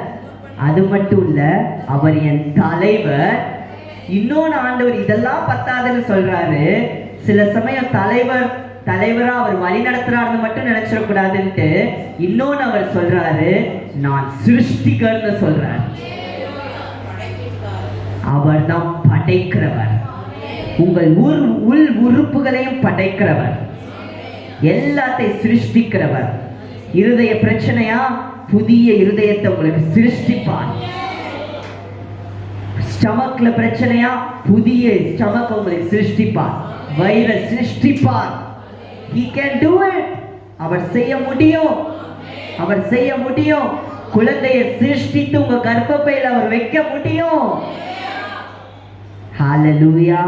S1: அது மட்டும் இல்ல, அவர் என் தலைவர். இன்னொன்னு ஆண்டவர் இதெல்லாம் பத்தாதுன்னு சொல்றாரு. சில சமயம் தலைவர் தலைவரா அவர் வழி நடத்துறாருன்னு மட்டும் நினைச்சிடக்கூடாதுன்ட்டு இன்னொன்னு அவர் சொல்றாரு, நான் சிருஷ்டிகர்னு சொல்றார். அவர் தான் படைக்கிறவர், உங்கள் உள் உறுப்புகளையும் படைக்கிறவர், எல்லாத்தையும் சிருஷ்டிக்கிறவர். இருதய பிரச்சனையா, புதிய இருதயத்தை உங்களுக்கு சிருஷ்டிப்பார். ஸ்டமக்ல பிரச்சனையா, புதிய ஸ்டமக் உங்களுக்கு சிருஷ்டிப்பார். வயிறை சிருஷ்டிப்பார். He can do it. அவர் செய்ய முடியும், அவர் செய்ய முடியும். குழந்தையை சிருஷ்டித்து உங்க கர்ப்பப்பையில் அவர் வைக்க முடியும். ஹalleluya.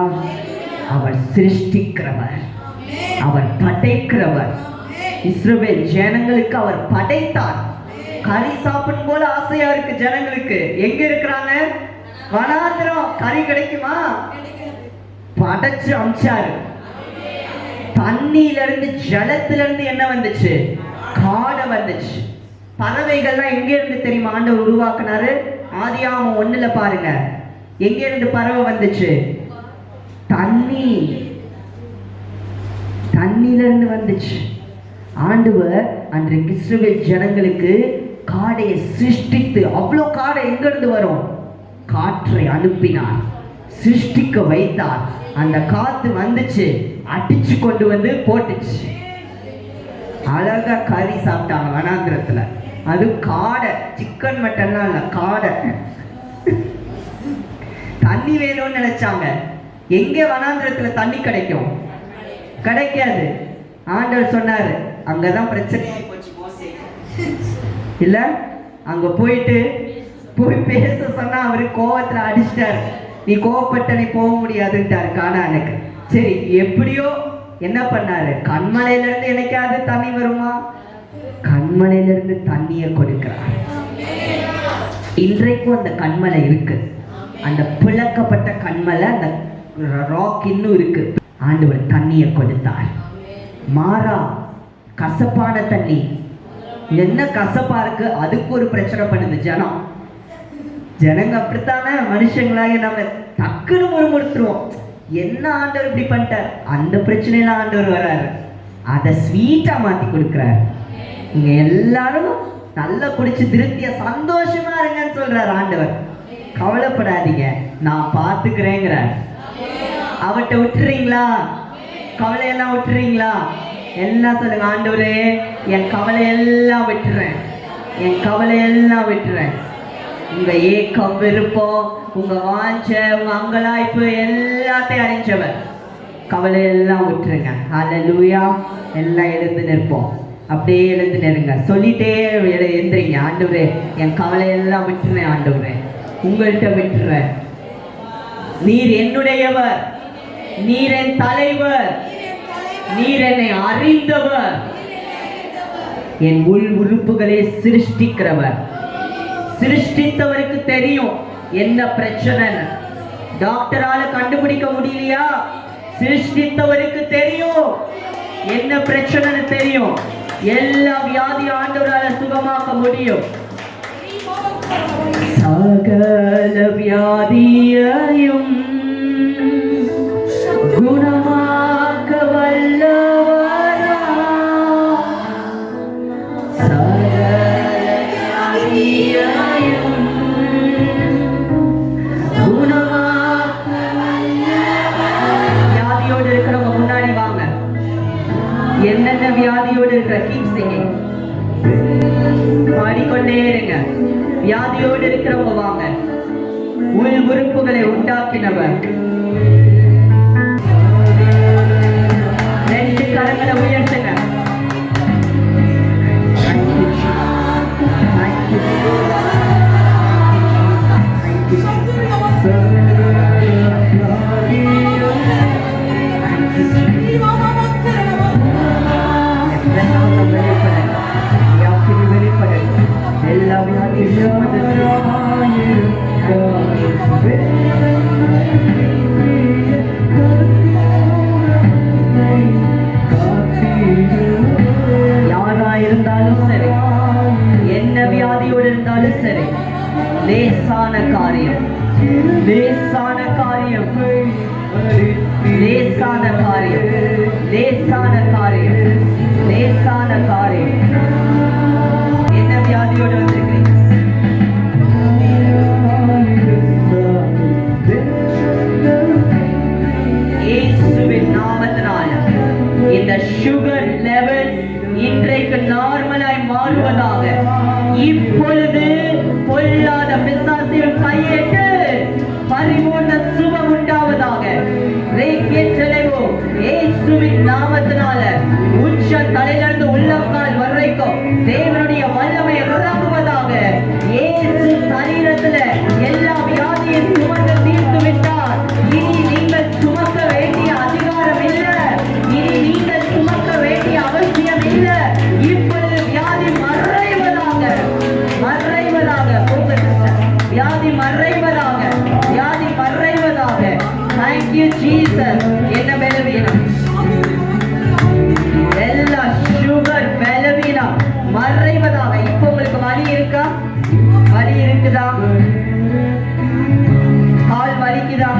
S1: அவர் சிருஷ்டிக்கிறவர், அவர் படைக்கிறவர். இஸ்ரவேல் ஜனங்களுக்கு அவர் படைத்தார். கறி சாப்பிடும் போல ஆசையா இருக்கு ஜனங்களுக்கு. எங்க இருக்கிறாங்க? வனாந்திரம். கறி கிடைக்குமா? படைச்சு அமிச்சாரு. தண்ணியில இருந்து ஜலத்துல இருந்து என்ன வந்துச்சு? காடை வந்துச்சு. பறவைகள்லாம் எங்க இருந்து தெரியுமா ஆண்டவர் உருவாக்குனாரு? ஆதியாகமம் 1 பாருங்க, எங்க இருந்து பறவை வந்துச்சு? தண்ணியில இருந்து வந்துச்சு. ஆண்டவர் அன்றைக்கு இஸ்ரவேல் ஜனங்களுக்கு காடையை சிருஷ்டித்து, அவ்வளோ காடை எங்க இருந்து வரும்? காற்றை அனுப்பினார், சிருஷ்டிக்க வைத்தார். அந்த காத்து வந்துச்சு, அடிச்சு கொண்டு வந்து போட்டுச்சு. அழகா கறி சாப்பிட்டாங்க வனாந்திரத்துல. அது காடை, சிக்கன் மட்டன்லாம் இல்ல, காடை. தண்ணி வேணும்னு நினைச்சாங்க. எங்க வனாந்திரத்துல தண்ணி கிடைக்கும்? கிடைக்காது. ஆண்டவர் சொன்னாரு, அங்கதான் பிரச்சனையாகி போச்சு மோசே. இல்ல, அங்க போய் பேச சொன்னா அவரு கோவத்துல அடிச்சிட்டாரு. நீ கோவப்பட்ட நீ போக முடியாதுன்ட்டாரு கானானுக்கு. சரி, எப்படியோ என்ன பண்ணாரு? கண்மலையில இருந்து எனக்காவது தண்ணி வருமா? கண்மலையில இருந்து தண்ணியை கொடுக்கிறார். இன்றைக்கும் அந்த கண்மலை இருக்கு. அந்த பிளக்கப்பட்ட கண்மலை, அந்த ராக் இன்னும் இருக்கு. ஆண்டவர் தண்ணியை கொடுத்தார். மாறா கசப்பான தண்ணி. என்ன கசப்பா இருக்கு? அதுக்கு ஒரு பிரச்சனை பண்ணுது ஜனங்க. அப்படித்தானே மனுஷங்களாக நம்ம டக்குன்னு முறுமுறுத்துருவோம். என்ன ஆண்டவர் இப்படி பண்ணிட்டார்? அந்த பிரச்சனையில ஆண்டவர் வர்றாரு, அதை ஸ்வீட்டா மாத்தி கொடுக்கிறார். நீங்க எல்லாரும் நல்லா குடிச்சு திருப்தியா சந்தோஷமா இருங்கன்னு சொல்றாரு ஆண்டவர். கவலைப்படாதீங்க, நான் பார்த்துக்கிறேங்கிறார். அவர்கிட்ட விட்டுறீங்களா? கவலையெல்லாம் விட்டுறீங்களா? எல்லாம் சொல்லுங்க, ஆண்டவரே என் கவலையெல்லாம் விட்டுறேன், என் கவலையெல்லாம் விட்டுறேன். உங்க ஏக்கம், விருப்பம், உங்க வாஞ்ச, உங்க அங்கலாய்ப்பு எல்லாத்தையும் அறிஞ்சவர். கவலையெல்லாம் விட்டுருங்க. ஹல்லேலூயா. எல்லாம் எழுந்து நிற்போம். அப்படியே எழுந்து நிறுங்க. சொல்லிட்டே எந்திரிங்க. ஆண்டவரே என் கவலையெல்லாம் விட்டுறேன், ஆண்டவரே உங்கள்கிட்ட விட்டுறேன். நீர் என்னுடையவர், நீர் என் தலைவர், நீர் என்னை அறிந்தவர், என் உள் உறுப்புகளை சிருஷ்டிக்கிறவர். சிருஷ்டித்தவருக்கு தெரியும் என்ன பிரச்சனை. டாக்டரால கண்டுபிடிக்க முடியலையா? சிருஷ்டித்தவருக்கு தெரியும் என்ன பிரச்சனை தெரியும். எல்லா வியாதி ஆண்டவரால சுகமாக்க முடியும். சகல வியாதியையும் குணமாக்க வல்லவரா, சகல வியாதியையும் குணமாக்க வல்லவரா. வியாதியோடு இருக்கிறவங்க முன்னாடி வாங்க. என்னென்ன வியாதியோடு இருக்கிற கீப் சிங்கிங், பாடிக்கொண்டே இருங்க. வியாதியோடு இருக்கிறவங்க வாங்க. உள் உறுப்புகளை உண்டாக்கினவர். 2 கரங்களை உயர்த்துங்க. எல்லா வியாதியும் யாரா இருந்தாலும் சரி, என்ன வியாதியோடு இருந்தாலும் சரி, லேசான காரியம், லேசான காரியம், லேசான காரியம், லேசான காரியம், லேசான காரியம். என்ன வியாதியோடு வந்திருக்கிறீங்க? இயேசுவின் நாமத்தினால இந்த சுகர் லெவல் இன்றைக்கு நார்மலாய் மாறுவதாக. இப்பொழுது பொல்லாத பிசாசின் கையேட்டு பரிபூர்ண சுகம் உண்டாவதாக. இயேசுவின் நாமத்தினால உச்ச தலையிலிருந்து உள்ளங்கால் வரைக்கும் தேவனுடைய வல்லமை இறங்குவதாக. இயேசு சரீரத்துல எல்லா வியாதியும் சுமந்து தீர்த்து விட்டார். இனி நீங்கள் சுமக்க வேண்டிய அதிகாரம் இல்லை, இனி நீங்கள் சுமக்க வேண்டிய அவசியம் இல்லை. இப்பொழுது வியாதி மறைவதாக, மறைவதாக. வியாதி மறைவதாக, வியாதி மறைவதாக. Thank you Jesus. என்ன பலவீனம்? எல்லா சுகர் பலவீனம் மறைவதாக. இப்போ உங்களுக்கு வலி இருக்கா? வலி இருக்குதா? கால் வலிக்குதா?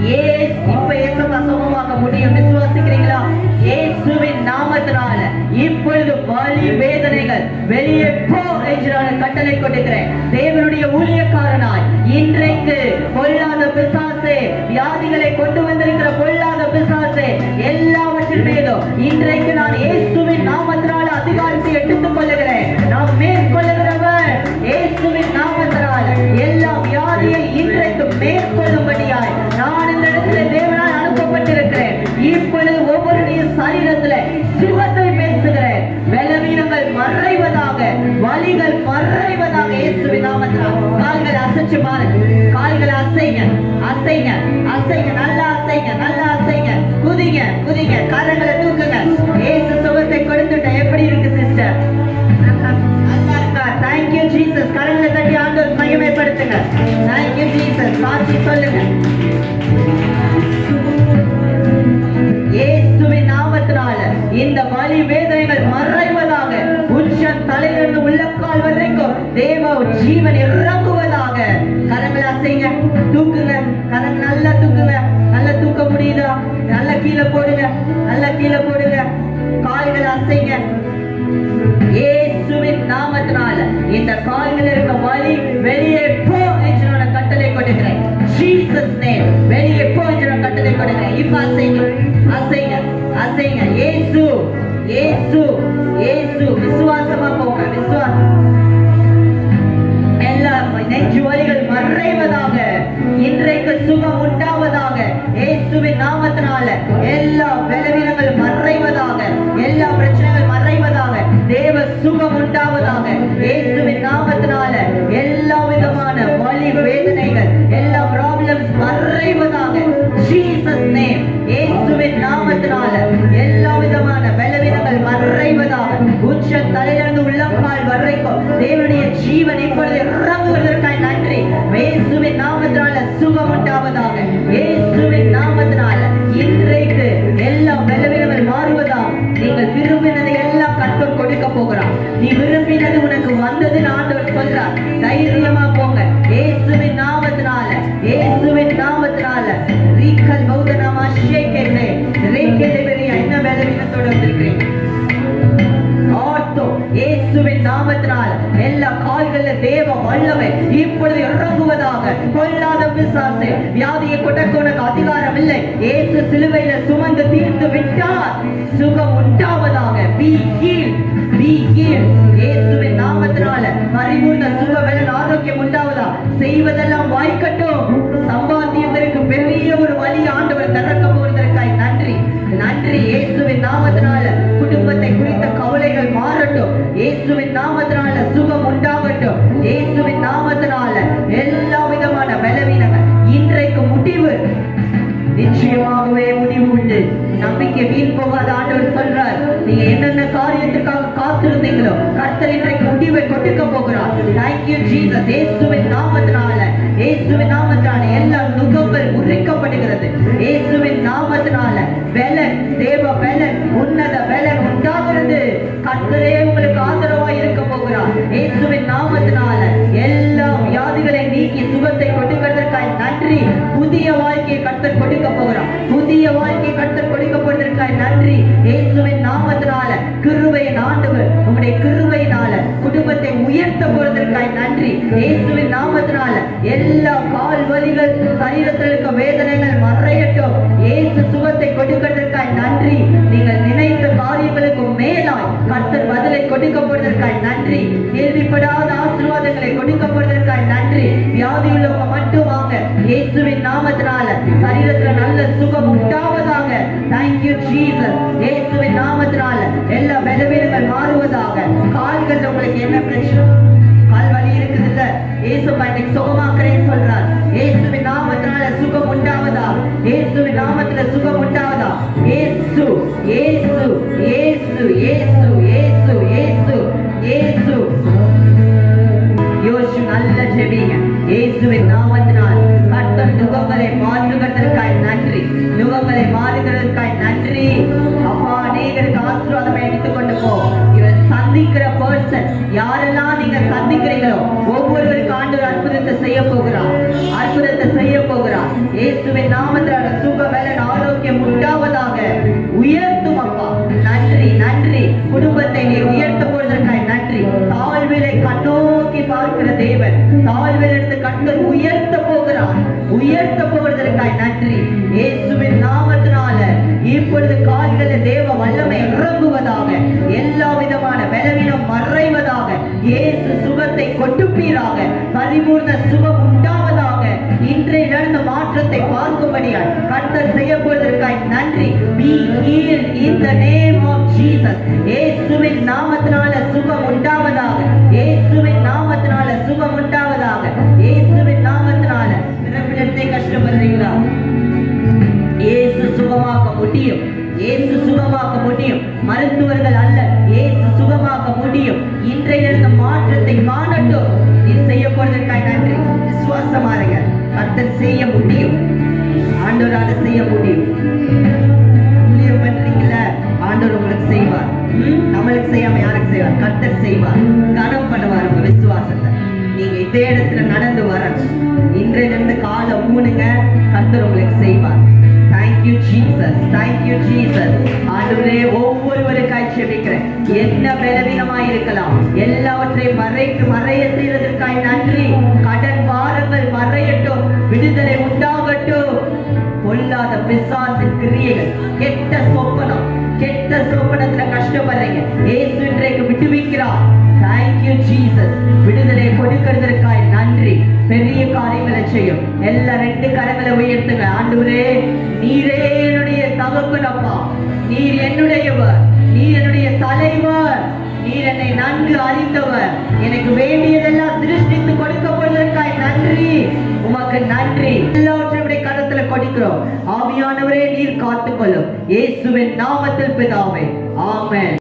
S1: இப்ப இயேசுவை சுகமாக்க முடியும். விசுவாசிக்கிறீங்களா? இயேசுவின் நாமத்தினால இப்பொழுது வலி வேதனைகள் வெளியே போ என்று நான் கட்டளை கொடுக்கிறேன். தேவனுடைய ஊழியக்காரனாய் இன்றைக்கு பொல்லாத பிசாசே, வியாதிகளை கொண்டு வந்திருக்கிற பொல்லாத பிசாசே, எல்லாவற்றின் மீதும் இன்றைக்கு நான் இயேசுவின் நாமத்தினால அதிகாரத்தை எடுத்துக் கொள்ளுகிறேன். நாம் மேற்கொள்ளுகிறவர் இயேசுவின் நாமத்தினால எல்லா வியாதியை இன்றைக்கு மேற்கொள்ளும்படியாய் நான் இந்த இடத்துல தேவனால் அனுப்பப்பட்டிருக்கிறேன். இப்பொழுது ஒவ்வொருடைய சரீரத்துல சுகத்தை பேசுகிறேன். பலவீனங்கள் மறைவதாக, வலிகள் மறைவதாக இயேசுவின் நாமத்தினால். கால்களை அசைச்சு பாருங்க, கால்களை அசைங்க, அசைங்க, அசைங்க, நல்லா அசைங்க, நல்லா அசைங்க, குதிங்க, குதிங்க, கரங்களை தூக்குங்க. இயேசு சுகத்தை கொடுத்துட்ட. எப்படி இருக்கு சிஸ்டர்? நல்லா இருக்கா? Thank you Jesus. கரங்களை தட்டி ஆண்டவர் மகிமைப்படுத்துங்க. Thank you Jesus. சாட்சி சொல்லுங்க. இயேசுவின் நாமத்தினால இந்த வலி வேதனைகள் மறைவதாக. உச்சம் தலையிலிருந்து உள்ளங்கால் வரைக்கும் தேவ ஜீவன் இறங்குவதாக. கரங்களை அசைங்க, தூக்குங்க, கரம் நல்லா தூக்குங்க. நல்லா தூக்க முடியுதா? நல்லா கீழே போடுங்க, நல்லா கீழே போடுங்க. கால்களை அசைங்க. இயேசுவின் நாமத்தினால இந்த கால்கள் இருக்க வலி வெளியே போ என்று நான் கட்டளை கொடுக்கிறேன். ஜீசஸ் நேம் வெளியே போ என்று நான் கட்டளை கொடுக்கிறேன். இப்ப அசைங்க, அசைங்க, அசைங்க. இயேசு, இயேசு, இயேசு. விசுவாசமா போங்க, விசுவாசம். எல்லா நெஞ்சு வலிகள் மறைவதாக. இன்றைக்கு சுகம் உண்டாவதாக. இயேசுவின் நாமத்தினால எல்லா பலவீனங்கள் மறைவதாக, எல்லா பிரச்சனைகள் மறைவதாக. தேவ சுகம் உண்டாவதாக. இயேசுவின் நாமத்தினால எல்லா விதமான வலி வேதனைகள், எல்லா ப்ராப்ளம்ஸ் மறைவதாக. Jesus name. இயேசுவின் நாமத்தினால எல்லா விதமான பலவீனங்கள் மறைவதாக. உச்ச தலையிலிருந்து உள்ளங்கால் வரைக்கும் தேவனுடைய ஜீவன் இப்பொழுது இறங்குவதற்காக நன்றி. இயேசுவின் நாமத்தினால சுகம் உண்டாவதாக. இயேசுவின் நாமத்தினால இன்றைக்கு எல்லா பலவீனங்கள் மாறுவதாக. நீங்கள் விரும்பினதை எல்லாம் கர்த்தர் கொடுக்க போகிறார். நீ விரும்பினது உனக்கு வந்தது ஆண்டவர் சொல்றார். தைரியமா போங்க. இயேசுவின் நாமத்தினால, இயேசுவின் நாமத்தினால. ரீகல் பௌதனமா ஷேக்கெட்டே ரேக்கெலெபரியா. என்ன பலவீனத்தோட வந்திருக்கிறீங்க? இயேசுவின் நாமத்தினால் எல்லா கால்கள்ல தேவ வல்லமை இப்பொழுது இறங்குவதாக. கொல்லாத பிசாசே, வியாதியை கொண்டக்க உனக்கு அதிகாரம் இல்லை. இயேசு சிலுவையில சுமந்து தீர்த்து விட்டார். சுகம் உண்டாவதாக. Be healed, be healed. இயேசுவின் நாமத்தினால பரிபூர்ண சுகபலன் ஆரோக்கியம் உண்டாவதா. செய்வதெல்லாம் வாய்க்கட்டும். சம்பாத்தியத்திற்கு பெரிய ஒரு வழி ஆண்டவர் திறக்க போவதற்காய் நன்றி, நன்றி. இயேசுவின் நாமத்தினால குடும்பத்தை குறித்த கவலைகள் மாறட்டும். இயேசுவின் நாமத்தினால சுகம் உண்டாகட்டும். இயேசுவின் நாமத்தினால எல்லா விதமான பலவீனங்கள் இன்றைக்கு முடிவு. நிச்சயமாகவே முடிவு உண்டு. நம்பிக்கை வீண் போகாத ஆண்டவர் சொல்றார். நீங்க என்னென்ன காரியத்துக்காக காத்திருந்தீங்களோ கர்த்தர் இன்றைக்கு முடிவை கொடுக்க போகிறார். Thank you Jesus. இயேசுவின் நாமத்தினால, இயேசுவின் நாமத்தினால எல்லா நுகங்கள் முறிக்கப்படுகிறது. இயேசுவின் நாமத்தினால பலன், தேவ பலன், உன்னத பலன் உண்டாகிறது. கர்த்தரே உங்களுக்கு ஆதரவாய் இருக்க போகிறார். இயேசுவின் நாமத்தினால எல்லா வியாதிகள் உயர்த்த போறதற்காய் நன்றி. இயேசுவின் நாமத்தினால எல்லா கால் வலிகள், சரீரத்தில் இருக்க வேதனைகள் மறையட்டும். இயேசு சுகத்தை கொடுக்கிறதற்காய் நன்றி. நீங்கள் நினைத்த காரியங்களுக்கு மேலாய் கர்த்தர் பதிலை கொடுக்க போறதற்காய் நன்றி. கேள்விப்படாத ஆசீர்வாதங்களை கொடுக்க போறதற்காய் நன்றி. வியாதி உள்ளவங்க மட்டும் வாங்க, இயேசுவின் நாமத்தினால சரீரத்துல நல்ல சுகம் உண்டாவதாக. Thank you Jesus. இயேசுவின் நாமத்தினால எல்லா பலவீனங்கள் மாறுவதாக. கால்கள் உங்களுக்கு என்ன பிரச்சனை? கால் வலி இருக்குது இல்ல, இயேசு இன்னைக்கு சுகமாக்குறேன்னு சொல்றார். இயேசுவின் நாமத்தினால சுகம் உண்டாவதா. இயேசுவின் நாமத்துல சுகம் உண்டாவதா. இயேசு இயேசு இயேசு இயேசு இயேசு இயேசு இயேசு. யோசு நல்ல ஜெபிங்க. இயேசுவின் நாமத்தினால் கர்த்தர் நுகங்களை மாற்றுகிறதற்காய் நன்றி. நுகங்களை மாறுகிறதற்காய் நன்றி. அப்பா அநேகருக்கு ஆசீர்வாதம் எடுத்துக்கொண்டு போ. இவர் சந்திக்கிற பர்சன் யாரெல்லாம் நீங்க சந்திக்கிறீங்களோ ஒவ்வொருவருக்கு ஆண்டவர் அற்புதத்தை செய்ய போகிறார். அற்புதத்தை செய்ய போகிறார். இயேசுவின் நாமத்தினால சுக பலன் ஆரோக்கியம் உண்டாவதாக. உயர்த்தும் அப்பா. நன்றி நன்றி. குடும்பத்தை நீ உயர்த்த போவதற்காய் நன்றி. தாழ்விலை கண்ணோக்கி பார்க்கிற தேவன் தாழ்விலிருந்து கர்த்தர் உயர்த்த போகிறார். உயர்த்த போவதற்காய் நன்றி. இயேசுவின் நாமத்தினால இப்பொழுது கால்களில் தேவ வல்லமை இறங்குவதாக. எல்லா விதமான பலவீனம் மறைவதாக. இயேசு சுகத்தை கொடுப்பீராக. பரிபூர்ண சுகம் உண்டாவதாக. இன்றைய நடந்த மாற்றத்தை பார்க்கும்படியால் கர்த்தர் செய்ய போவதற்காய் நன்றி. Be healed in the name of Jesus. இயேசுவின் நாமத்தினால சுகம் உண்டாவதாக. இயேசுவின் நாமத்தினால சுகம் உண்டாவதாக. இயேசுவின் நாமத்தினால பிறப்பிடத்தை கஷ்டப்படுறீங்களா? இயேசு சுகமாக்க முடியும். இயேசு சுகமாக்க முடியும். மருத்துவர்கள் அல்ல, இயேசு சுகமாக்க முடியும். இன்றைய நடந்த மாற்றத்தை காணட்டும். நீ செய்ய போவதற்காய் நன்றி. விசுவாசமா இருங்க. கர்த்தர் செய்ய முடியும். ஆண்டவரால செய்ய முடியும். பண்றீங்கல்ல, ஆண்டவர் உங்களுக்கு செய்வார். நம்மளுக்கு செய்யாம யாருக்கு செய்வார்? கர்த்தர் செய்வார். கனம் பண்ணுவார் உங்க விசுவாசத்தை. நீங்க இதே இடத்துல நடந்து வரணும். இன்றைய இருந்து காலை ஊனுங்க. கர்த்தர் உங்களுக்கு செய்வார். Thank you Jesus. Thank you Jesus. ஆண்டவரே ஒவ்வொருவருக்காய் ஜெபிக்கிறேன். என்ன பலவீனமாய் இருக்கலாம் எல்லாவற்றையும் மறைய செய்வதற்காய் நன்றி. கடன் பாரங்கள் மறையட்டும். விடுதலை உண்டாகட்டும். பொல்லாத பிசாசின் கிரியைகள், கெட்ட சொப்பனத்துல கஷ்டப்படுறீங்க, இயேசு இன்றைக்கு விடுவிக்கிறார். Thank you Jesus. விடுதலை கொடுக்கிறதற்காய் நன்றி. பெரிய காரியங்களை செய்யும். எல்லா ரெண்டு கரங்களை உயர்த்துங்க. ஆண்டவரே நீரே என்னுடைய தகப்பனப்பா. நீர் என்னுடையவர். நீர் என்னுடைய தலைவர். நீர் என்னை நன்கு அறிந்தவர். எனக்கு வேண்டியதெல்லாம் சிருஷ்டித்து கொடுக்கப்படுவதற்காய் நன்றி. உமக்கு நன்றி. எல்லாவற்றையும் கருத்துல கொடுக்கிறோம். ஆவியானவரே நீர் காத்துக்கொள்ளும். இயேசுவின் நாமத்தில் பிதாவே. ஆமென்.